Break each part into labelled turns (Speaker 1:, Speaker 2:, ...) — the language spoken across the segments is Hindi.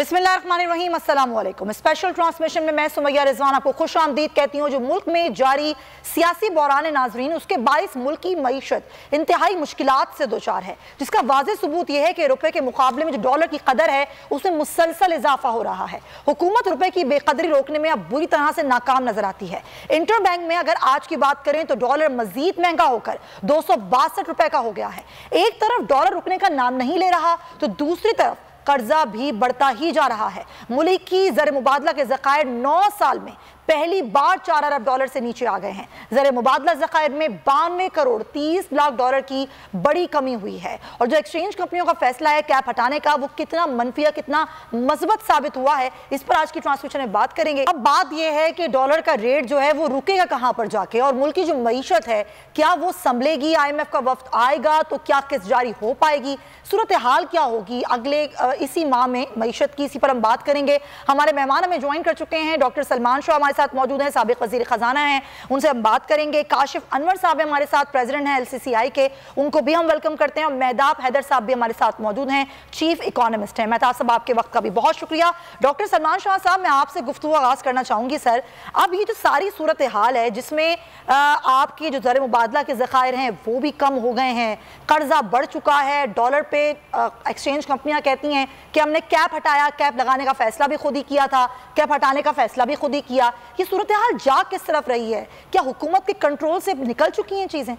Speaker 1: बिस्मिल्लाहिर्रहमानिर्रहीम, अस्सलाम वालेकुम। स्पेशल ट्रांसमिशन में मैं सुमैया रिजवान आपको खुश आमदीद कहती हूँ। जो मुल्क में जारी सियासी बहरान नाजरीन, उसके बाइस मुल्क की मईशत इंतहाई मुश्किलात से दो चार है, जिसका वाज़ेह सबूत यह है कि रुपए के मुकाबले में जो डॉलर की कदर है उसमें मुसलसल इजाफा हो रहा है। हुकूमत रुपए की बेकदरी रोकने में अब बुरी तरह से नाकाम नजर आती है। इंटर बैंक में अगर आज की बात करें तो डॉलर मजीद महंगा होकर 262 रुपए का हो गया है। एक तरफ डॉलर रुकने का नाम नहीं ले रहा तो दूसरी तरफ कर्जा भी बढ़ता ही जा रहा है। मुल्क की ज़र मुबादला के ज़खायर 9 साल में पहली बार 4 अरब डॉलर से नीचे आ गए हैं। ज़र मुबादला ज़खायर में 92 करोड़ 30 लाख डॉलर की बड़ी कमी हुई है। और जो एक्सचेंज कंपनियों का फैसला है कैप हटाने का, वो कितना मनफिया कितना मस्बत साबित हुआ है, इस पर आज की ट्रांसमिशन में बात करेंगे। अब बात यह है कि डॉलर का रेट जो है वो रुकेगा कहाँ पर जाके, और मुल्क की जो मईशत है क्या वो संभलेगी? IMF का वफ्द आएगा तो क्या किस्त जारी हो पाएगी? सूरत हाल क्या होगी अगले इसी माह में मईशत की, इसी पर हम बात करेंगे। हमारे मेहमान हमें ज्वाइन कर चुके हैं, डॉक्टर सलमान शाह हमारे साथ मौजूद हैं, साबिक वज़ीर खजाना हैं, उनसे हम बात करेंगे। काशिफ अनवर साहब हमारे साथ, प्रेसिडेंट हैं LCCI के, उनको भी हम वेलकम करते हैं। और मेहदाब हैदर साहब भी हमारे साथ मौजूद हैं, चीफ इकोनॉमिस्ट हैं। मेहताब साहब आपके वक्त का भी बहुत शुक्रिया। डॉक्टर सलमान शाह साहब, मैं आपसे गुफ्तगू आगाज करना चाहूंगी। सर, अब ये जो सारी सूरत हाल है जिसमें आपकी जो ज़र मुबादला के ज़खायर हैं वो भी कम हो गए हैं, कर्जा बढ़ चुका है, डॉलर पे एक्सचेंज कंपनियां कहती हैं कि हमने कैप हटाया, कैप लगाने का फैसला भी खुद ही किया था, कैप हटाने का फैसला भी खुद ही किया। ये सूरत हाल जा किस तरफ रही है? क्या हुकूमत के कंट्रोल से निकल चुकी हैं चीजें?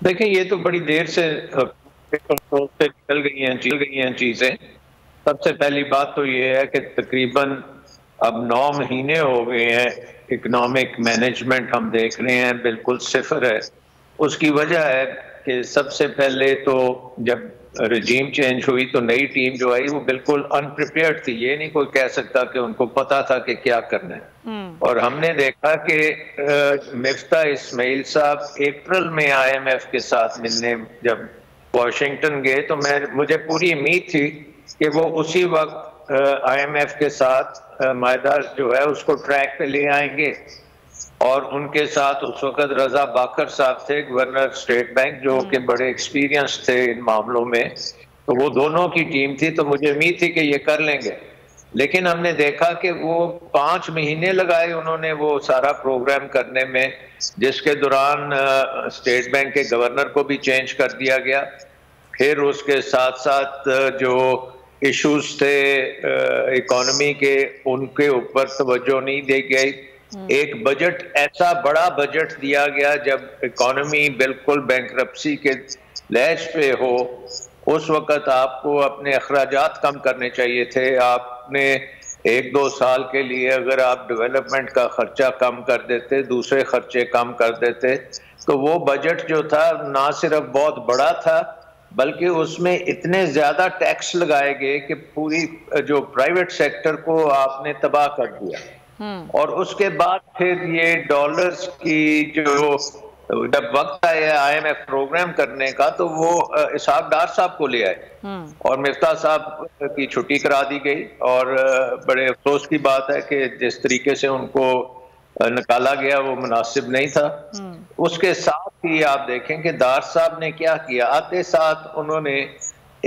Speaker 2: देखिए, ये तो बड़ी देर से कंट्रोल से निकल गई हैं चीजें। सबसे पहली बात तो ये है कि तकरीबन अब 9 महीने हो गए हैं इकोनॉमिक मैनेजमेंट हम देख रहे हैं बिल्कुल सिफर है। उसकी वजह है कि सबसे पहले तो जब रजीम चेंज हुई तो नई टीम जो आई वो बिल्कुल अनप्रिपेयर्ड थी। ये नहीं कोई कह सकता कि उनको पता था कि क्या करना है। और हमने देखा कि मिफ्ता इस्माइल साहब अप्रैल में IMF के साथ मिलने जब वॉशिंगटन गए तो मुझे पूरी उम्मीद थी कि वो उसी वक्त IMF के साथ मायदा जो है उसको ट्रैक पे ले आएंगे। और उनके साथ उस वक्त रजा बाकर साहब थे, गवर्नर स्टेट बैंक, जो कि बड़े एक्सपीरियंस थे इन मामलों में, तो वो दोनों की टीम थी। तो मुझे उम्मीद थी कि ये कर लेंगे, लेकिन हमने देखा कि वो 5 महीने लगाए उन्होंने वो सारा प्रोग्राम करने में, जिसके दौरान स्टेट बैंक के गवर्नर को भी चेंज कर दिया गया। फिर उसके साथ साथ जो इश्यूज थे इकोनॉमी के, उनके ऊपर तवज्जो नहीं दी गई। एक बजट, ऐसा बड़ा बजट दिया गया जब इकोनॉमी बिल्कुल बैंकरप्सी के लहज पे हो, उस वक्त आपको अपने अखराजात कम करने चाहिए थे। आपने 1-2 साल के लिए अगर आप डेवलपमेंट का खर्चा कम कर देते, दूसरे खर्चे कम कर देते, तो वो बजट जो था ना सिर्फ बहुत बड़ा था बल्कि उसमें इतने ज्यादा टैक्स लगाए गए कि पूरी जो प्राइवेट सेक्टर को आपने तबाह कर दिया। और उसके बाद फिर ये डॉलर्स की जो जब वक्त आया IMF प्रोग्राम करने का तो वो इसहाक डार साहब को ले आए और मिफ्ता साहब की छुट्टी करा दी गई। और बड़े अफसोस की बात है कि जिस तरीके से उनको निकाला गया वो मुनासिब नहीं था। उसके साथ ही आप देखें कि डार साहब ने क्या किया, आते साथ उन्होंने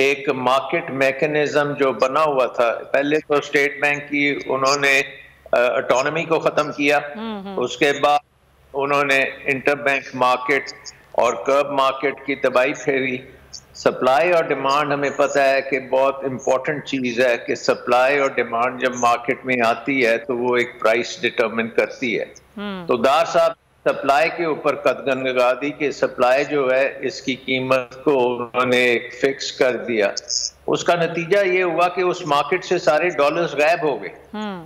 Speaker 2: एक मार्केट मैकेनिज्म जो बना हुआ था, पहले तो स्टेट बैंक की उन्होंने ऑटोनॉमी को खत्म किया, उसके बाद उन्होंने इंटर बैंक मार्केट और कर्ब मार्केट की तबाही फेरी। सप्लाई और डिमांड, हमें पता है कि बहुत इंपॉर्टेंट चीज है कि सप्लाई और डिमांड जब मार्केट में आती है तो वो एक प्राइस डिटरमिन करती है। तो दार साहब सप्लाई के ऊपर कदगन लगा दी कि सप्लाई जो है इसकी कीमत को उन्होंने फिक्स कर दिया। उसका नतीजा ये हुआ कि उस मार्केट से सारे डॉलर्स गायब हो गए,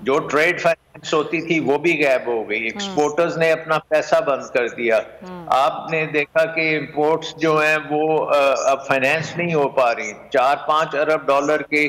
Speaker 2: जो ट्रेड फाइनेंस होती थी वो भी गायब हो गई, एक्सपोर्टर्स ने अपना पैसा बंद कर दिया। आपने देखा कि इंपोर्ट्स जो हैं वो अब फाइनेंस नहीं हो पा रही। 4-5 अरब डॉलर के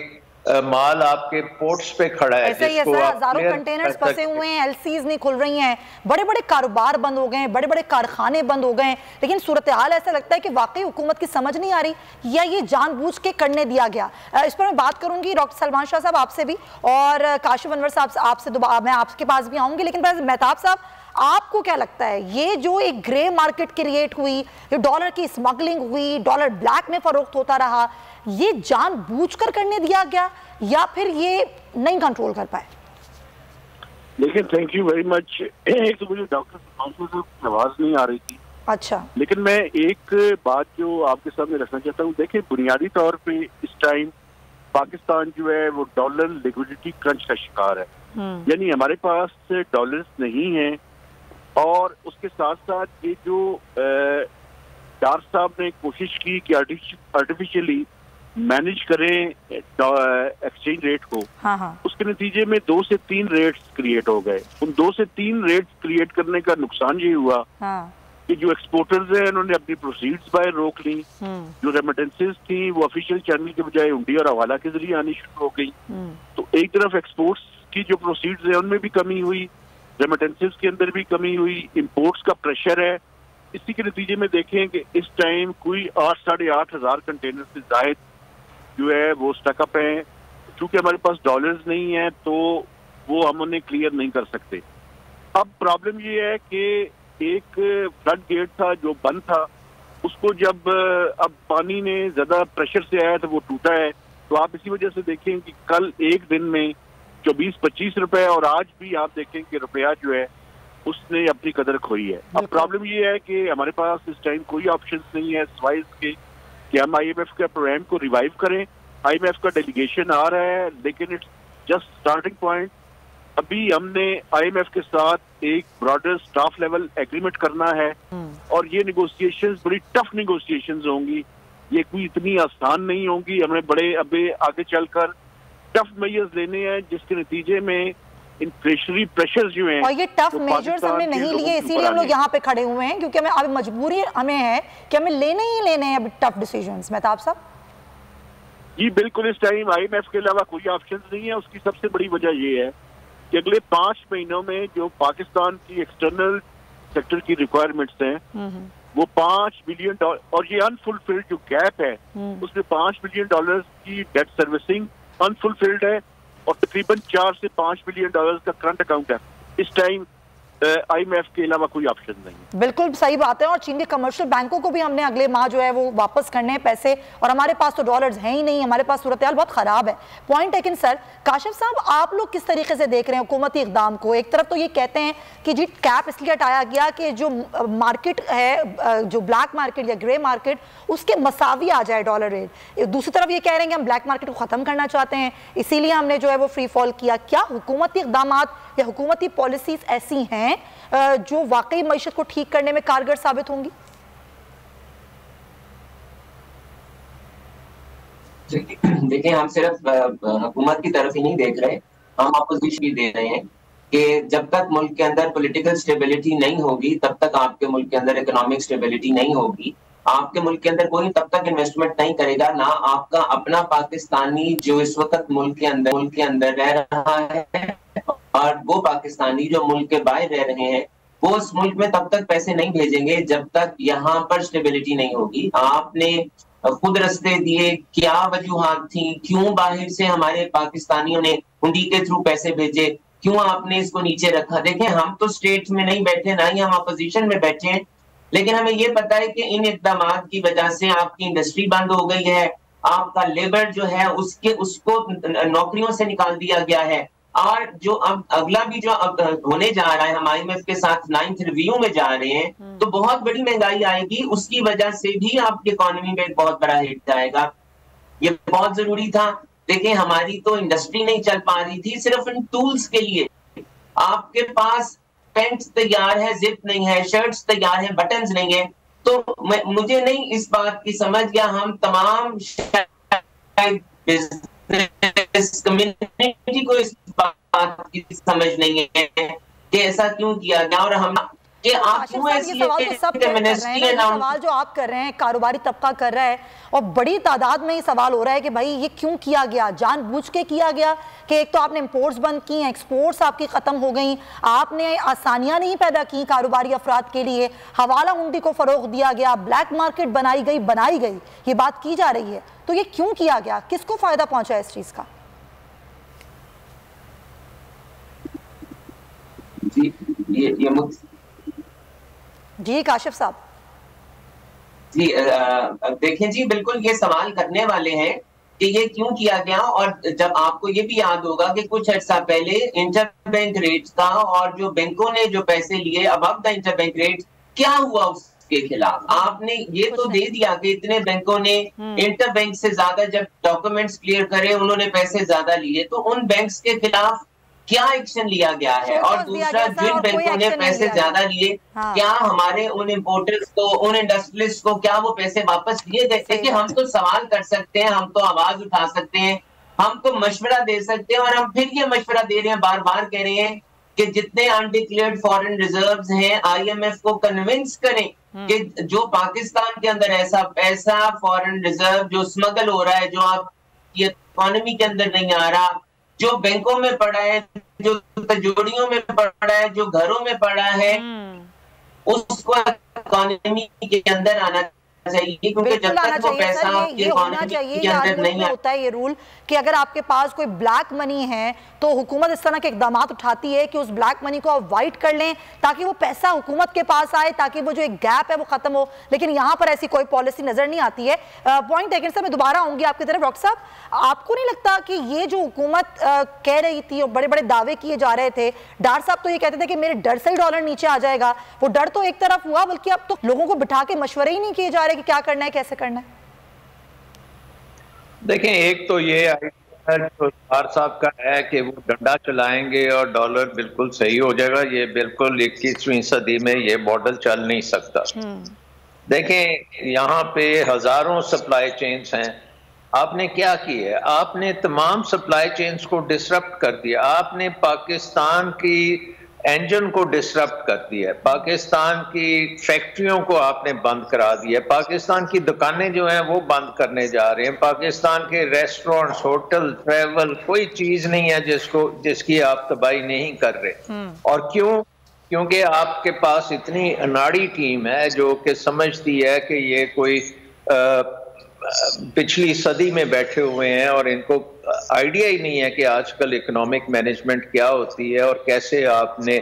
Speaker 2: माल आपके पोर्ट्स पे खड़ा है।
Speaker 1: ऐसा ही है सर, हजारों कंटेनर्स फंसे हुए हैं, LCs नहीं खुल रही हैं, बड़े बड़े कारोबार बंद हो गए हैं, बड़े बड़े कारखाने बंद हो गए हैं। लेकिन सूरत हाल ऐसा लगता है कि वाकई हुकूमत की समझ नहीं आ रही या ये जानबूझ के करने दिया गया। इस पर मैं बात करूंगी डॉक्टर सलमान शाह साहब आपसे भी, और काशिफ अनवर साहब आपसे दोबारा मैं आपके पास भी आऊंगी। लेकिन मेहताब साहब, आपको क्या लगता है ये जो एक ग्रे मार्केट क्रिएट हुई, ये डॉलर की स्मगलिंग हुई, डॉलर ब्लैक में फरोख्त होता रहा, ये जानबूझकर करने दिया गया या फिर ये नहीं कंट्रोल कर पाए?
Speaker 3: लेकिन थैंक यू वेरी मच। एक तो मुझे डॉक्टर साहब की आवाज नहीं आ रही थी।
Speaker 1: अच्छा, लेकिन
Speaker 3: मैं एक बात जो आपके सामने रखना चाहता हूँ, देखिए बुनियादी तौर पे इस टाइम पाकिस्तान जो है वो डॉलर लिक्विडिटी क्रंच का शिकार है। यानी हमारे पास डॉलर्स नहीं है, और उसके साथ साथ ये जो डार साहब ने कोशिश की कि आर्टिफिशियली मैनेज करें एक्सचेंज रेट को, उसके नतीजे में 2 से 3 रेट्स क्रिएट हो गए। उन 2 से 3 रेट्स क्रिएट करने का नुकसान ये हुआ कि जो एक्सपोर्टर्स हैं उन्होंने अपनी प्रोसीड्स बाय रोक ली। जो रेमिटेंसेस थी वो ऑफिशियल चैनल के बजाय हुंडी और हवाला के जरिए आनी शुरू हो गई। तो एक तरफ एक्सपोर्ट्स की जो प्रोसीड्स है उनमें भी कमी हुई, रेमिटेंसेस के अंदर भी कमी हुई, इंपोर्ट्स का प्रेशर है। इसी के नतीजे में देखें कि इस टाइम कोई 8-8.5 हज़ार कंटेनर से जायद जो है वो स्टकअप है। क्योंकि हमारे पास डॉलर्स नहीं है तो वो हम उन्हें क्लियर नहीं कर सकते। अब प्रॉब्लम ये है कि एक फ्लड गेट था जो बंद था, उसको जब अब पानी ने ज्यादा प्रेशर से आया तो वो टूटा है। तो आप इसी वजह से देखें कि कल एक दिन में 24-25 रुपए, और आज भी आप देखें कि रुपया जो है उसने अपनी कदर खोई है। अब प्रॉब्लम ये है कि हमारे पास इस टाइम कोई ऑप्शन नहीं है सिवाय इसके कि हम IMF के प्रोग्राम को रिवाइव करें। IMF का डेलीगेशन आ रहा है लेकिन इट्स जस्ट स्टार्टिंग पॉइंट। अभी हमने IMF के साथ एक ब्रॉडर स्टाफ लेवल एग्रीमेंट करना है, और ये निगोशिएशंस बड़ी टफ निगोशिएशंस होंगी। ये कोई इतनी आसान नहीं होंगी। हमें बड़े अभी आगे चलकर टफ मेजर्स लेने हैं जिसके नतीजे में इन्फ्लेशनरी प्रेशर जो हैं,
Speaker 1: और ये टफ मेजर्स हमने नहीं लिए, इसीलिए हम लोग यहाँ पे खड़े हुए हैं, क्योंकि हमें अब मजबूरी हमें है कि हमें लेने ही लेने हैं अभी टफ डिसीजंस। मेहताब साहब
Speaker 3: जी बिल्कुल, इस टाइम IMF के अलावा कोई ऑप्शन नहीं है। उसकी सबसे बड़ी वजह ये है कि अगले 5 महीनों में जो पाकिस्तान की एक्सटर्नल सेक्टर की रिक्वायरमेंट्स हैं वो $5 बिलियन, और ये अनफुलफिल्ड जो गैप है उसमें $5 बिलियन की डेट सर्विसिंग अनफुलफिल्ड है, और तकरीबन 4 से 5 बिलियन डॉलर्स का करंट अकाउंट है। इस टाइम IMF के अलावा कोई ऑप्शन नहीं।
Speaker 1: बिल्कुल सही बात है, और चीन के कमर्शियल बैंकों को भी हमने अगले माह जो है वो वापस करने हैं पैसे, और हमारे पास तो डॉलर्स हैं ही नहीं। हमारे पास सूरत हाल बहुत खराब है। पॉइंट लेकिन सर काशिफ साहब, आप लोग किस तरीके से देख रहे हैं हुकूमती इकदाम को? एक तरफ तो ये कहते हैं कि जी कैप इसलिए हटाया गया कि जो मार्केट है, जो ब्लैक मार्केट या ग्रे मार्केट, उसके मसावी आ जाए डॉलर रेट। दूसरी तरफ ये कह रहे हैं कि हम ब्लैक मार्केट को खत्म करना चाहते हैं, इसीलिए हमने जो है वो फ्री फॉल किया। क्या हुकूमती इकदाम या हुकूमती पॉलिसीज ऐसी हैं जो वाकई मईशत को ठीक करने में कारगर साबित होंगी?
Speaker 4: देखिए, हम सिर्फ हुकूमत की तरफ ही नहीं देख रहे, हम अपोजिशन भी दे रहे हैं कि जब तक मुल्क के अंदर पॉलिटिकल स्टेबिलिटी नहीं होगी तब तक आपके मुल्क के अंदर इकोनॉमिक स्टेबिलिटी नहीं होगी। आपके मुल्क के अंदर कोई तब तक इन्वेस्टमेंट नहीं करेगा, ना आपका अपना पाकिस्तानी जो इस वक्त मुल्क के अंदर रह रहा है और वो पाकिस्तानी जो मुल्क के बाहर रह रहे हैं, वो उस मुल्क में तब तक पैसे नहीं भेजेंगे जब तक यहाँ पर स्टेबिलिटी नहीं होगी। आपने खुद रस्ते दिए, क्या वजूहात थी, क्यों बाहर से हमारे पाकिस्तानियों ने हुंडी के थ्रू पैसे भेजे, क्यों आपने इसको नीचे रखा? देखें, हम तो स्टेट में नहीं बैठे, ना ही हम अपोजिशन में बैठे हैं, लेकिन हमें ये पता है कि इन इकदाम की वजह से आपकी इंडस्ट्री बंद हो गई है, आपका लेबर जो है उसको नौकरियों से निकाल दिया गया है, और जो अब अगला भी जो अब होने जा रहा है, हम IMF के साथ 9th रिव्यू में जा रहे हैं, तो बहुत बड़ी महंगाई आएगी, उसकी वजह से भी आपकी इकोनॉमी में एक बहुत बड़ा हिट जाएगा। ये बहुत जरूरी था। देखिए, हमारी तो इंडस्ट्री नहीं चल पा रही थी सिर्फ इन टूल्स के लिए। आपके पास पैंट्स तैयार है, जिप नहीं है, शर्ट्स तैयार है, बटन्स नहीं है, तो मुझे नहीं इस बात की समझ गया, हम तमाम बिजनेस कम्युनिटी को इस बात की समझ नहीं है कि ऐसा क्यों किया गया, और हम कि आप
Speaker 1: सवाल जो आप कर रहे हैं कारोबारी तबका कर रहा है, और बड़ी तादाद में ये सवाल हो रहा है कि भाई ये क्यों किया गया, जानबूझ के किया गया कि एक तो आपने इंपोर्ट्स बंद की, एक्सपोर्ट्स आपकी खत्म हो गई, आपने आसानियां नहीं पैदा की कारोबारी अफराद के लिए, हवाला हुंडी को फरोग दिया गया, ब्लैक मार्केट बनाई गई, ये बात की जा रही है। तो ये क्यों किया गया, किसको फायदा पहुंचा इस चीज का?
Speaker 4: जी, ये
Speaker 1: जी काशिफ साहब।
Speaker 4: जी देखिए जी, बिल्कुल ये सवाल करने वाले हैं कि ये क्यों किया गया। और जब आपको ये भी याद होगा कि कुछ अर्सा पहले इंटरबैंक रेट था और जो बैंकों ने जो पैसे लिए अबव द इंटरबैंक रेट, क्या हुआ उसके खिलाफ? आपने ये तो दे दिया कि इतने बैंकों ने इंटरबैंक से ज्यादा जब डॉक्यूमेंट्स क्लियर करे उन्होंने पैसे ज्यादा लिए, तो उन बैंक्स के खिलाफ क्या एक्शन लिया गया है? और दूसरा, जिन बैंकों ने पैसे ज्यादा लिए, क्या हमारे उन इंपोर्टर्स को, उन इंडस्ट्रियलिस्ट को क्या वो पैसे वापस दिए गए? देखिए, हम तो सवाल कर सकते हैं, हम तो आवाज उठा सकते हैं, हम तो मशवरा दे सकते हैं, और हम फिर ये मशवरा दे रहे हैं, बार बार कह रहे हैं कि जितने अनडिक्लेयर्ड फॉरेन रिजर्व्स हैं, IMF को कन्विंस करें कि जो पाकिस्तान के अंदर ऐसा पैसा फॉरेन रिजर्व जो स्मगल हो रहा है, जो आपकी इकोनॉमी के अंदर नहीं आ रहा, जो बैंकों में पड़ा है, जो तिजोरियों में पड़ा है, जो घरों में पड़ा है, उसको इकोनॉमी के अंदर आना चाहिए, क्योंकि जब तक वो पैसा
Speaker 1: ये होना चाहिए। ये हर मुल्क में होता है ये रूल कि अगर आपके पास कोई ब्लैक मनी है तो हुकूमत इस तरह के इकदाम उठाती है कि उस ब्लैक मनी को आप वाइट कर लें ताकि वो पैसा हुकूमत के पास आए, ताकि वो जो एक गैप है वो खत्म हो। लेकिन यहाँ पर ऐसी कोई पॉलिसी नजर नहीं आती है। पॉइंट टेकन सर, मैं दोबारा आऊंगी आपकी तरफ। डॉक्टर साहब, आपको नहीं लगता कि ये जो हुकूमत कह रही थी और बड़े बड़े दावे किए जा रहे थे, डार साहब तो ये कहते थे कि मेरे डर से ही डॉलर नीचे आ जाएगा, वो डर तो एक तरफ हुआ, बल्कि अब तो लोगों को बिठा के मशवरे ही नहीं किए जा रहे कि क्या करना है, कैसे करना है?
Speaker 2: देखें, एक तो ये जो डार साहब का है कि वो डंडा चलाएंगे और डॉलर बिल्कुल सही हो जाएगा, ये बिल्कुल 21वीं सदी में ये मॉडल चल नहीं सकता। देखें, यहाँ पे हजारों सप्लाई चेन्स हैं। आपने क्या किया है? आपने तमाम सप्लाई चेन्स को डिसरप्ट कर दिया। आपने पाकिस्तान की इंजन को डिसरप्ट कर दिया, पाकिस्तान की फैक्ट्रियों को आपने बंद करा दिया, पाकिस्तान की दुकानें जो हैं वो बंद करने जा रहे हैं, पाकिस्तान के रेस्टोरेंट्स, होटल, ट्रैवल, कोई चीज नहीं है जिसकी आप तबाही नहीं कर रहे। और क्यों? क्योंकि आपके पास इतनी अनाड़ी टीम है जो कि समझती है कि ये कोई पिछली सदी में बैठे हुए हैं और इनको आइडिया ही नहीं है कि आजकल इकोनॉमिक मैनेजमेंट क्या होती है और कैसे आपने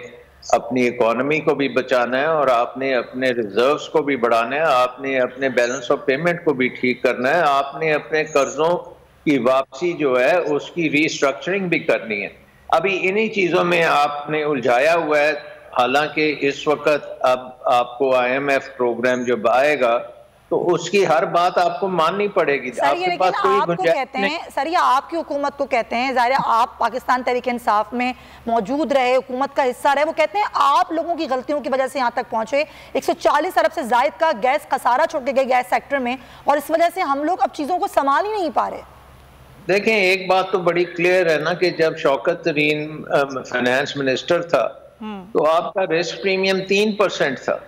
Speaker 2: अपनी इकोनॉमी को भी बचाना है और आपने अपने रिजर्व्स को भी बढ़ाना है, आपने अपने बैलेंस ऑफ पेमेंट को भी ठीक करना है, आपने अपने कर्जों की वापसी जो है उसकी रीस्ट्रक्चरिंग भी करनी है। अभी इन्हीं चीजों में आपने उलझाया हुआ है। हालांकि इस वक्त अब आपको IMF प्रोग्राम जब आएगा तो उसकी हर बात आपको माननी पड़ेगी। आपके पास कोई गुंजाइश नहीं।
Speaker 1: सर, ये आपकी हुकूमत को कहते हैं, ज़ाहिर है आप पाकिस्तान तहरीक इंसाफ में मौजूद रहे, हुकूमत का हिस्सा रहे, वो कहते हैं आप लोगों की गलतियों की वजह से यहाँ तक पहुंचे। 140 अरब से जायद का गैस खसारा छोड़ के गए गैस सेक्टर में, और इस वजह से हम लोग अब चीज़ों को संभाल ही नहीं पा रहे।
Speaker 2: देखें, एक बात तो बड़ी क्लियर है ना कि जब शौकत तरीन फाइनेंस मिनिस्टर था तो आपका रिस्क प्रीमियम 3% था।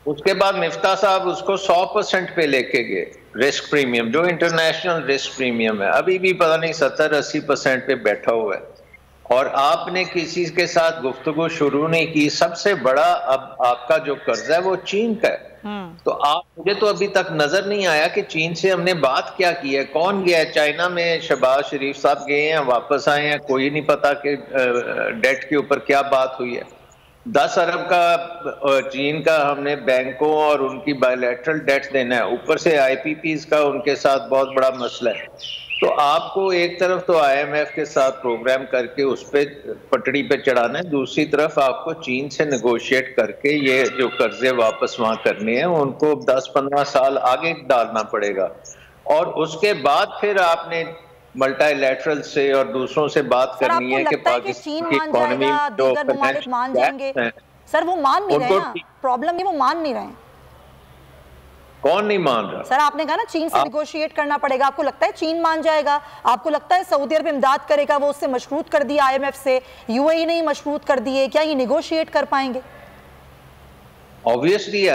Speaker 2: उसके बाद मिफ्ता साहब उसको 100% पे लेके गए रिस्क प्रीमियम, जो इंटरनेशनल रिस्क प्रीमियम है, अभी भी पता नहीं 70-80% पे बैठा हुआ है। और आपने किसी के साथ गुफ्तगू शुरू नहीं की। सबसे बड़ा अब आपका जो कर्जा है वो चीन का है। तो मुझे तो अभी तक नजर नहीं आया कि चीन से हमने बात क्या की है, कौन गया है। चाइना में शहबाज शरीफ साहब गए हैं, वापस आए हैं, कोई नहीं पता कि डेट के ऊपर क्या बात हुई है। 10 अरब का चीन का हमने बैंकों और उनकी बायलैटरल डेट्स देना है, ऊपर से IPPs का उनके साथ बहुत बड़ा मसला है। तो आपको एक तरफ तो IMF के साथ प्रोग्राम करके उस पर पटड़ी पे चढ़ाना है, दूसरी तरफ आपको चीन से नेगोशिएट करके ये जो कर्जे वापस वहां करने हैं उनको 10-15 साल आगे डालना पड़ेगा। और उसके बाद फिर आपने मल्टीलैटरल से और दूसरों से बात करनी है कि पाकिस्तान की इकोनॉमी जो
Speaker 1: मान जाएंगे। सर, वो मान नहीं रहे ना, प्रॉब्लम ये वो मान नहीं रहे।
Speaker 2: कौन नहीं मान रहा?
Speaker 1: सर, आपने कहा ना चीन से नेगोशिएट करना पड़ेगा। आपको लगता है चीन मान जाएगा? आपको लगता है सऊदी अरब इमदाद करेगा? वो उससे मशरूत कर दिया IMF से, UAE नहीं मशरूत कर दिए, क्या ये नेगोशिएट कर पाएंगे?
Speaker 2: ऑब्वियसली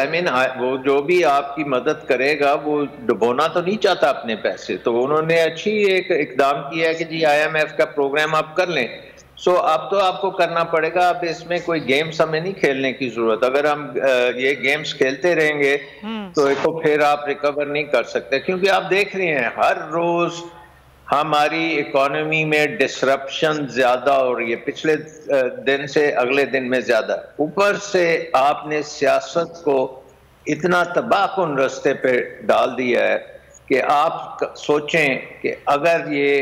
Speaker 2: वो जो भी आपकी मदद करेगा वो डुबोना तो नहीं चाहता अपने पैसे। तो उन्होंने अच्छी एक इकदाम किया है कि जी IMF का प्रोग्राम आप कर लें। सो अब तो आपको करना पड़ेगा। अब इसमें कोई गेम्स हमें नहीं खेलने की जरूरत। अगर हम ये गेम्स खेलते रहेंगे तो फिर आप रिकवर नहीं कर सकते, क्योंकि आप देख रहे हैं हमारी इकोनॉमी में डिसरप्शन ज्यादा हो रही है, पिछले दिन से अगले दिन में ज्यादा। ऊपर से आपने सियासत को इतना तबाहकुन रास्ते पे डाल दिया है कि आप सोचें कि अगर ये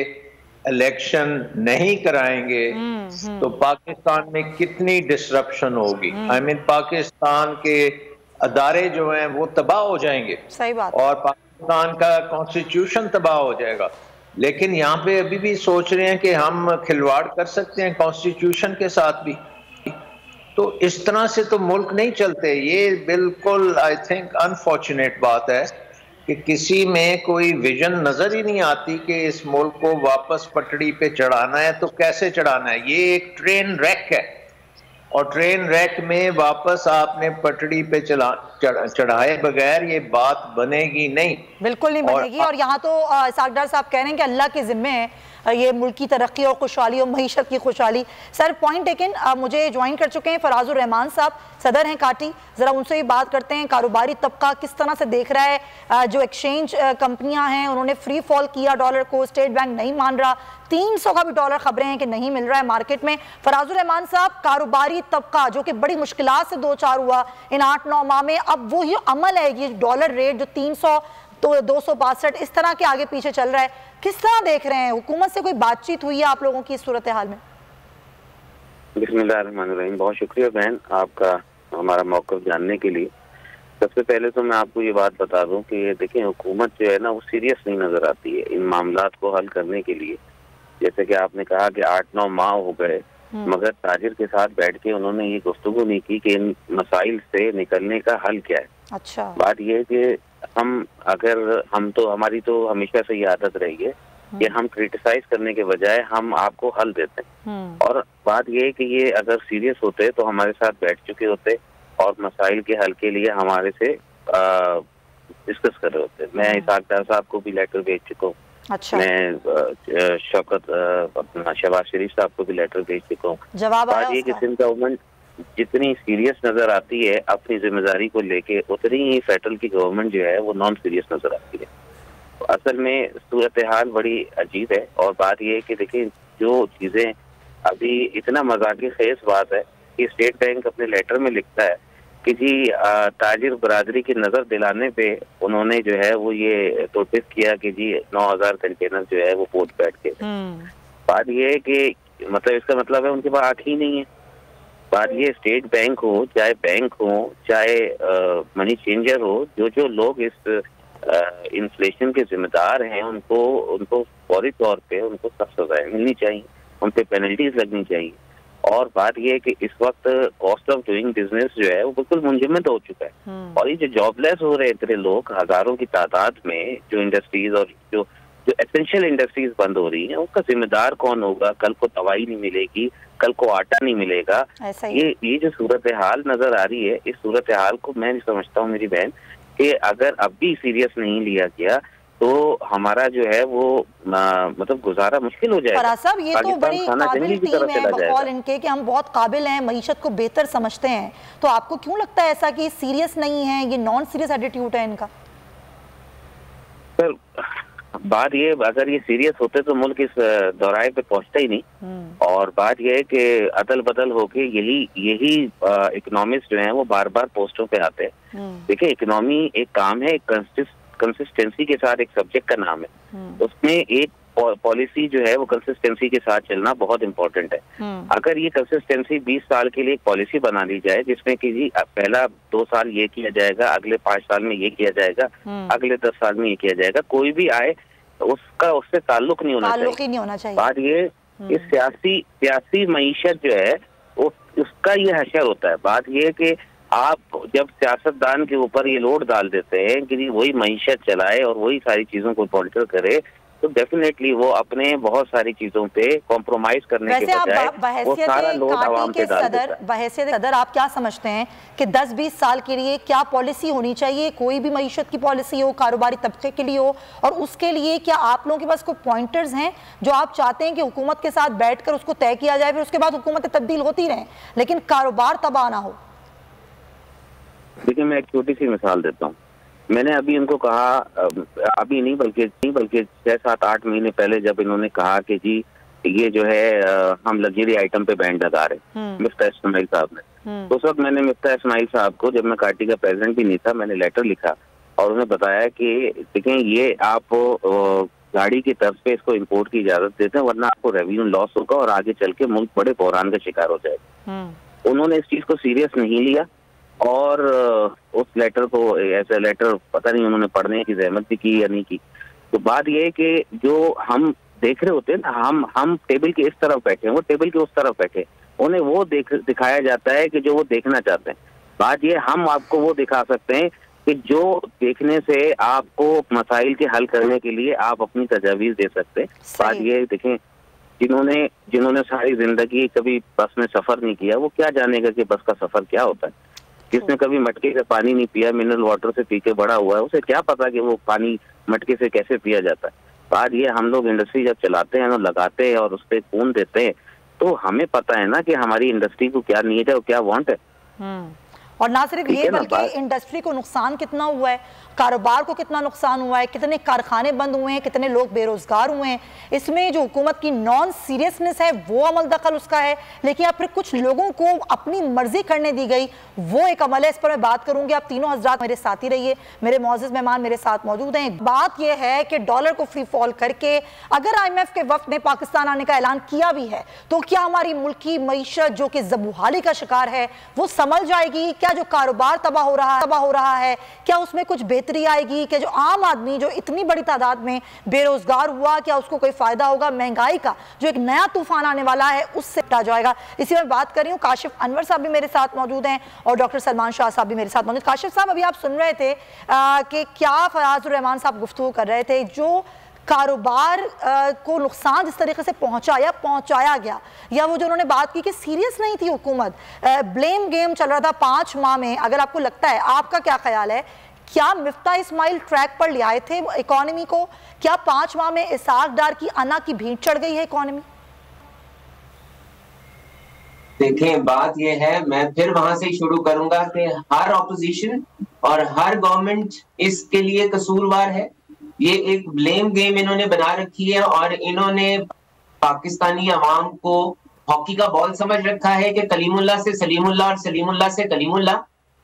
Speaker 2: इलेक्शन नहीं कराएंगे तो पाकिस्तान में कितनी डिसरप्शन होगी। आई मीन पाकिस्तान के अदारे जो हैं वो तबाह हो जाएंगे।
Speaker 1: सही बात। और
Speaker 2: पाकिस्तान का कॉन्स्टिट्यूशन तबाह हो जाएगा। लेकिन यहाँ पे अभी भी सोच रहे हैं कि हम खिलवाड़ कर सकते हैं कॉन्स्टिट्यूशन के साथ भी। तो इस तरह से तो मुल्क नहीं चलते। ये बिल्कुल आई थिंक अनफॉर्चुनेट बात है कि किसी में कोई विजन नजर ही नहीं आती कि इस मुल्क को वापस पटड़ी पे चढ़ाना है तो कैसे चढ़ाना है। ये एक ट्रेन रैक है और ट्रेन रैक में वापस आपने पटड़ी पे चढ़ाए बगैर ये बात बनेगी नहीं,
Speaker 1: बिल्कुल नहीं बनेगी। और यहाँ तो इसाक डार साहब कह रहे हैं कि अल्लाह के जिम्मे है ये मुल्क की तरक्की और खुशहाली और मईशत की खुशहाली। Sir point taken. मुझे ज्वाइन कर चुके हैं फराजुर रहमान साहब, सदर हैं काटी, ज़रा उनसे ही बात करते हैं। कारोबारी तबका किस तरह से देख रहा है जो एक्सचेंज कंपनियां हैं उन्होंने फ्री फॉल किया डॉलर को, स्टेट बैंक नहीं मान रहा, 300 का भी डॉलर खबरें हैं कि नहीं मिल रहा है मार्केट में। फराजुर रहमान साहब, कारोबारी तबका जो कि बड़ी मुश्किलात से दो चार हुआ इन 8-9 माह में, अब वो ये अमल है ये डॉलर रेट जो 300 तो 262 इस तरह के आगे पीछे चल रहा है, किस तरह देख रहे हैं? हुकूमत से कोई बातचीत हुई है आप लोगों की इस सूरत हाल में?
Speaker 5: बिस्मिल्लाहिर्रहमानिर्रहीम। बहुत शुक्रिया बहन आपका हमारा मौक़िफ़ जानने के लिए। सबसे पहले तो मैं आपको ये बात बता दूं कि देखिए हुकूमत जो है ना वो सीरियस नहीं नजर आती है इन मामलात को हल करने के लिए। जैसे कि आपने कहा कि 8-9 माह हो गए मगर ताजिर के साथ बैठ के उन्होंने ये गुफ्तगू नहीं की कि इन मसाइल से निकलने का हल क्या है।
Speaker 1: अच्छा।
Speaker 5: बात यह है कि हम तो हमारी तो हमेशा से ये आदत रही है कि हम क्रिटिसाइज करने के बजाय हम आपको हल देते हैं। और बात यह है कि ये अगर सीरियस होते तो हमारे साथ बैठ चुके होते और मसाइल के हल के लिए हमारे से डिस्कस कर रहे होते। मैं इसाक डार साहब को भी लेटर भेज चुका हूँ।
Speaker 1: अच्छा।
Speaker 5: मैं शौकत अपना शहबाज शरीफ साहब को भी लेटर भेज चुका हूँ। बात ये कि सिंध गवर्नमेंट जितनी सीरियस नजर आती है अपनी जिम्मेदारी को लेके उतनी ही फेडरल की गवर्नमेंट जो है वो नॉन सीरियस नजर आती है। तो असल में सूरत हाल बड़ी अजीब है। और बात यह है कि देखिए जो चीजें अभी इतना मजाकी खेज बात है कि स्टेट बैंक अपने लेटर में लिखता है कि जी ताजिर बरादरी की नजर दिलाने पे उन्होंने जो है वो ये नोटिस किया कि जी 9000 कंटेनर जो है वो पोर्ट बैठ के। बात यह है कि मतलब इसका मतलब है उनके पास आंख ही नहीं है। बात ये स्टेट बैंक हो चाहे मनी चेंजर हो, जो लोग इस इन्फ्लेशन के जिम्मेदार हैं उनको फौरी तौर पे उनको सख्त सजाएं मिलनी चाहिए, उन पे पेनल्टीज लगनी चाहिए। और बात यह है कि इस वक्त कॉस्ट ऑफ डूइंग बिजनेस जो है वो बिल्कुल मुंजमद हो चुका है। और ये जो जॉबलेस हो रहे हैं इतने लोग हजारों की तादाद में, जो इंडस्ट्रीज और जो एसेंशियल इंडस्ट्रीज बंद हो रही हैं उनका जिम्मेदार कौन होगा? कल को दवाई नहीं मिलेगी, कल को आटा नहीं मिलेगा। ये जो सूरत हाल नजर आ रही है, इस सूरत हाल को मैं नहीं समझता हूँ मेरी बहन कि अगर अब भी सीरियस नहीं लिया गया तो हमारा जो है वो मतलब गुजारा मुश्किल हो जाएगा।
Speaker 1: साहब ये तो बड़ी काबिल टीम है बकौल इनके कि हम बहुत काबिल हैं, मईशत को बेहतर समझते हैं, तो आपको क्यों लगता है ऐसा कि सीरियस नहीं है, ये नॉन सीरियस एटीट्यूड है इनका?
Speaker 5: सर बात ये अगर ये सीरियस होते तो मुल्क इस दौराए पे पहुंचता ही नहीं। और बात यह है कि अदल बदल होके यही इकोनॉमिस्ट जो हैं वो बार बार पोस्टों पे आते हैं। देखिए इकोनॉमी एक काम है, कंसिस्टेंसी के साथ एक सब्जेक्ट का नाम है, उसमें एक पॉलिसी जो है वो कंसिस्टेंसी के साथ चलना बहुत इंपॉर्टेंट है। अगर ये कंसिस्टेंसी 20 साल के लिए एक पॉलिसी बना दी जाए जिसमें कि जी पहला 2 साल ये किया जाएगा, अगले 5 साल में ये किया जाएगा, अगले 10 साल में ये किया जाएगा, कोई भी आए उसका उससे ताल्लुक नहीं होना चाहिए। बात ये सियासी मईशत जो है उसका ये हशर होता है। बात ये कि आप जब सियासतदान के ऊपर ये लोड डाल देते हैं कि वही मईशत चलाए और वही सारी चीजों को पॉलिटिकल करे तो डेफिनेटली वो अपने बहुत सारी चीजों पे कॉम्प्रोमाइज करने के बजाय वो सारा लोड आवाम पे डाल देता है।
Speaker 1: बहैसियत सदर आप क्या समझते हैं कि 10-20 साल के लिए क्या पॉलिसी होनी चाहिए? कोई भी मईशत की पॉलिसी हो, कारोबारी तबके के लिए हो, और उसके लिए क्या आप लोगों के पास कोई पॉइंटर्स हैं जो आप चाहते हैं कि हुकूमत के साथ बैठकर उसको तय किया जाए, फिर उसके बाद हुकूमतें तब्दील होती रहें लेकिन कारोबार तबाह ना हो?
Speaker 5: देखिए मैं एक छोटी सी मिसाल देता हूँ मैंने अभी उनको कहा, अभी नहीं बल्कि 6-7-8 महीने पहले जब इन्होंने कहा कि जी ये जो है हम लग्जरी आइटम पे बैंड लगा रहे मिफ्ता इस्माइल साहब ने, तो उस वक्त मैंने मिफ्ता इस्माइल साहब को, जब मैं पार्टी का प्रेसिडेंट भी नहीं था, मैंने लेटर लिखा और उन्हें बताया कि देखें ये आप गाड़ी की तरफ पे इसको इंपोर्ट की इजाजत देते हैं वरना आपको रेवेन्यू लॉस होगा और आगे चल के मुल्क बड़े बहरान का शिकार हो जाएगा। उन्होंने इस चीज को सीरियस नहीं लिया और उस लेटर को ऐसा लेटर पता नहीं उन्होंने पढ़ने की जहमत भी की या नहीं की। तो बात यह है कि जो हम देख रहे होते हैं ना, हम टेबल के इस तरफ बैठे हैं, वो टेबल के उस तरफ बैठे, उन्हें वो दिखाया जाता है कि जो वो देखना चाहते हैं। बात ये हम आपको वो दिखा सकते हैं कि जो देखने से आपको मसाइल के हल करने के लिए आप अपनी तजावीज दे सकते हैं। बात ये देखें, जिन्होंने सारी जिंदगी कभी बस में सफर नहीं किया वो क्या जानेगा कि बस का सफर क्या होता है। जिसने कभी मटके का पानी नहीं पिया, मिनरल वाटर से पी के बड़ा हुआ है, उसे क्या पता कि वो पानी मटके से कैसे पिया जाता है। बात ये, हम लोग इंडस्ट्री जब चलाते हैं ना, लगाते हैं और उस पर खून देते हैं, तो हमें पता है ना कि हमारी इंडस्ट्री को क्या नीड है और क्या वांट है।
Speaker 1: और ना सिर्फ ये बल्कि इंडस्ट्री को नुकसान कितना हुआ है, कारोबार को कितना नुकसान हुआ है, कितने कारखाने बंद हुए हैं, कितने लोग बेरोजगार हुए हैं। इसमें जो हुकूमत की नॉन सीरियसनेस है वो अमल दखल उसका है, लेकिन या फिर कुछ लोगों को अपनी मर्जी करने दी गई वो एक अमल है। इस पर मैं बात करूंगी। आप तीनों हजरात मेरे साथ ही रहिए, मेरे मौजूद मेहमान मेरे साथ मौजूद हैं। बात यह है कि डॉलर को फ्री फॉल करके अगर IMF के वक्त ने पाकिस्तान आने का ऐलान किया भी है तो क्या हमारी मुल्की मईशत जो कि ज़बूहाली का शिकार है वो संभल जाएगी? क्या जो कारोबार तबाह हो रहा है क्या उसमें कुछ बेहतरी आएगी? कि जो आम आदमी जो इतनी बड़ी तादाद में बेरोजगार हुआ क्या उसको कोई फायदा होगा? महंगाई का जो एक नया तूफान आने वाला है उससे निपटा जाएगा? इसी में बात कर रही हूँ। काशिफ अनवर साहब भी मेरे साथ मौजूद हैं और डॉक्टर सलमान शाह साहब भी मेरे साथ मौजूद। काशिफ साहब, अभी आप सुन रहे थे कि क्या फराजुर रहमान साहब गुफ्तगू कर रहे थे, जो कारोबार को नुकसान जिस तरीके से पहुंचाया गया, या वो जो उन्होंने बात की कि सीरियस नहीं थी हुकूमत, ब्लेम गेम चल रहा था 5 माह में। अगर आपको लगता है, आपका क्या ख्याल है, क्या मिफ्ता इस्माइल ट्रैक पर ले आए थे इकोनॉमी को? क्या 5 माह में इसाक डार की अना की भीड़ चढ़ गई है इकोनॉमी?
Speaker 4: देखें, बात यह है, मैं फिर वहां से ही शुरू करूंगा कि हर ऑपोजिशन और हर गवर्नमेंट इसके लिए कसूरवार है। ये एक ब्लेम गेम इन्होंने बना रखी है और इन्होंने पाकिस्तानी अवाम को हॉकी का बॉल समझ रखा है कि कलीमुल्लाह से सलीमुल्लाह और सलीमुल्लाह से कलीमुल्लाह।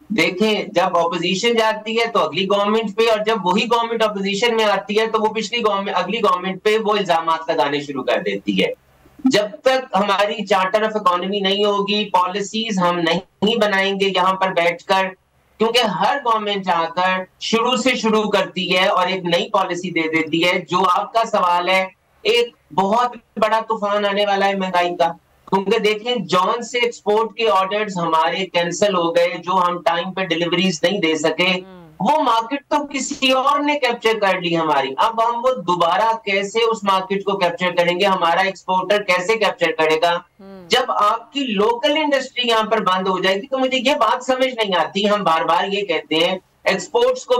Speaker 4: देखें, जब ऑपोजिशन जाती है तो अगली गवर्नमेंट पे, और जब वही गवर्नमेंट ऑपोजिशन में आती है तो वो अगली गवर्नमेंट पे वो इल्जामात लगाने शुरू कर देती है। जब तक हमारी चार्टर ऑफ इकोनॉमी नहीं होगी, पॉलिसीज हम नहीं बनाएंगे यहाँ पर बैठकर, क्योंकि हर गवर्नमेंट आकर शुरू करती है और एक नई पॉलिसी दे देती है। जो आपका सवाल है, एक बहुत बड़ा तूफान आने वाला है महंगाई का, क्योंकि देखें, जॉन से एक्सपोर्ट के ऑर्डर्स हमारे कैंसिल हो गए, जो हम टाइम पे डिलीवरीज नहीं दे सके, वो मार्केट तो किसी और ने कैप्चर कर ली हमारी। अब हम वो दोबारा कैसे उस मार्केट को कैप्चर करेंगे? हमारा एक्सपोर्टर कैसे कैप्चर करेगा जब आपकी लोकल इंडस्ट्री यहाँ पर बंद हो जाएगी? तो मुझे ये बात समझ नहीं आती। हम बार बार ये कहते हैं एक्सपोर्ट्स को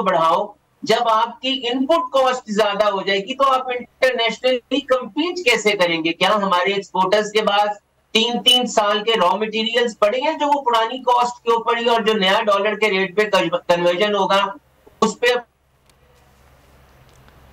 Speaker 4: बढ़ाओ, जब आपकी इनपुट कॉस्ट ज्यादा हो जाएगी तो आप इंटरनेशनली कंपीट कैसे करेंगे? क्या हमारे एक्सपोर्टर्स के पास 3 साल के रॉ मटेरियल्स पड़े हैं जो वो पुरानी कॉस्ट के ऊपर ही, और जो नया डॉलर के रेट पे कन्वर्जन होगा उस पे?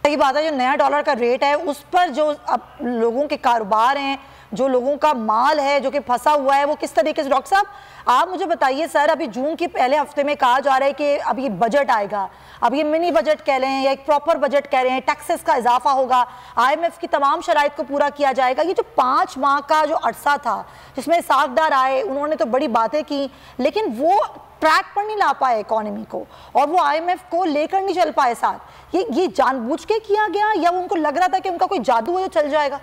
Speaker 1: सही बात है, जो नया डॉलर का रेट है उस पर जो अब लोगों के कारोबार हैं, जो लोगों का माल है जो कि फंसा हुआ है, वो किस तरीके से? डॉक्टर साहब, आप मुझे बताइए सर, अभी जून के पहले हफ्ते में कहा जा रहा है कि अब ये बजट आएगा, अब ये मिनी बजट कह रहे हैं या एक प्रॉपर बजट कह रहे हैं, टैक्सेस का इजाफा होगा, IMF की तमाम शराइत को पूरा किया जाएगा। ये जो 5 माह का जो अरसा था जिसमें सागदार आए, उन्होंने तो बड़ी बातें की, लेकिन वो ट्रैक पर नहीं ला पाए इकोनॉमी को और वो IMF को लेकर नहीं चल पाए साथ। ये जानबूझ के किया गया या उनको लग रहा था कि उनका कोई जादू है जो चल जाएगा?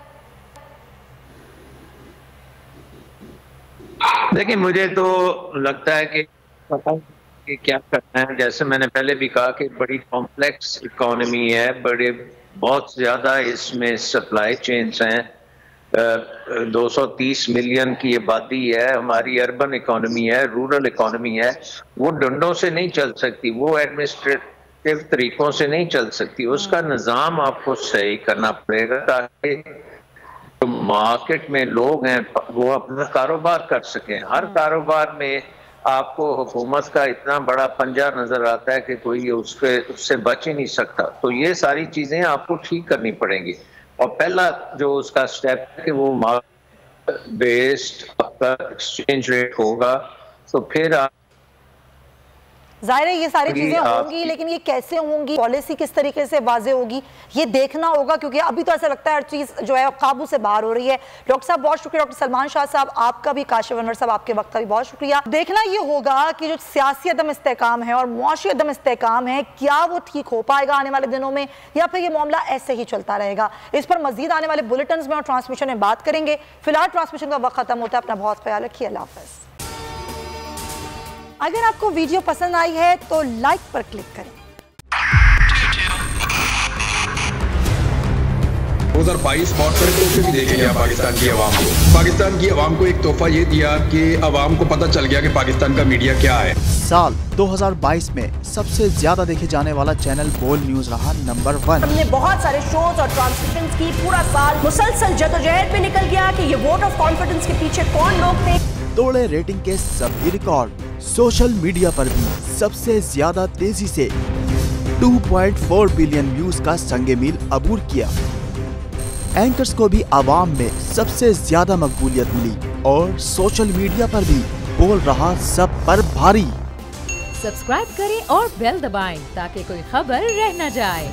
Speaker 2: देखिए, मुझे तो लगता है कि पता कि क्या करना है। जैसे मैंने पहले भी कहा कि बड़ी कॉम्प्लेक्स इकोनॉमी है, बहुत ज्यादा इसमें सप्लाई चेन्स हैं, 230 मिलियन की आबादी है, हमारी अर्बन इकोनॉमी है, रूरल इकोनॉमी है, वो डंडों से नहीं चल सकती, वो एडमिनिस्ट्रेटिव तरीकों से नहीं चल सकती। उसका निज़ाम आपको सही करना पड़ेगा ताकि जो मार्केट में लोग हैं वो अपना कारोबार कर सकें। हर कारोबार में आपको हुकूमत का इतना बड़ा पंजा नजर आता है कि कोई उससे बच ही नहीं सकता। तो ये सारी चीजें आपको ठीक करनी पड़ेंगी। और पहला जो उसका स्टेप है कि वो बेस्ड आपका एक्सचेंज रेट होगा, तो फिर आप
Speaker 1: जाहिर है ये सारी चीजें होंगी, लेकिन ये कैसे होंगी, पॉलिसी किस तरीके से वाजे होगी, ये देखना होगा, क्योंकि अभी तो ऐसा लगता है हर चीज जो है काबू से बाहर हो रही है। डॉक्टर साहब बहुत शुक्रिया, डॉक्टर सलमान शाह साहब आपका भी, काशिफ अनवर साहब आपके वक्त का भी बहुत शुक्रिया। देखना ये होगा कि जो सियासी अदम इस्तेहकाम है और मुआशी अदम इस्तेहकाम है, क्या वो ठीक हो पाएगा आने वाले दिनों में, या फिर ये मामला ऐसे ही चलता रहेगा। इस पर मजीद आने वाले बुलेटिन में और ट्रांसमिशन में बात करेंगे। फिलहाल ट्रांसमिशन का वक्त खत्म होता है, अपना बहुत ख्याल रखिए, अल्लाह हाफ़िज़। अगर आपको वीडियो पसंद आई है तो लाइक पर क्लिक करें।
Speaker 6: 2022 बहुत सारे तोहफे भी देखे गया पाकिस्तान की आवाम को। पाकिस्तान की आवाम को एक तोहफा ये दिया कि आवाम को पता चल गया कि पाकिस्तान का मीडिया क्या है।
Speaker 7: साल 2022 में सबसे ज्यादा देखे जाने वाला चैनल बोल न्यूज रहा नंबर 1।
Speaker 8: हमने बहुत सारे शोज और ट्रांसमिशंस की, पूरा साल मुसलसल जदोजहद में निकल गया कि ये वोट ऑफ कॉन्फिडेंस के पीछे कौन लोग थे।
Speaker 7: तोड़े रेटिंग के सभी रिकॉर्ड। सोशल मीडिया पर भी सबसे ज्यादा तेजी से 2.4 बिलियन व्यूज का संगे मील अबूर किया। एंकर्स को भी आवाम में सबसे ज्यादा मकबूलियत मिली और सोशल मीडिया पर भी बोल रहा सब पर भारी।
Speaker 9: सब्सक्राइब करें और बेल दबाएं ताकि कोई खबर रह न जाए।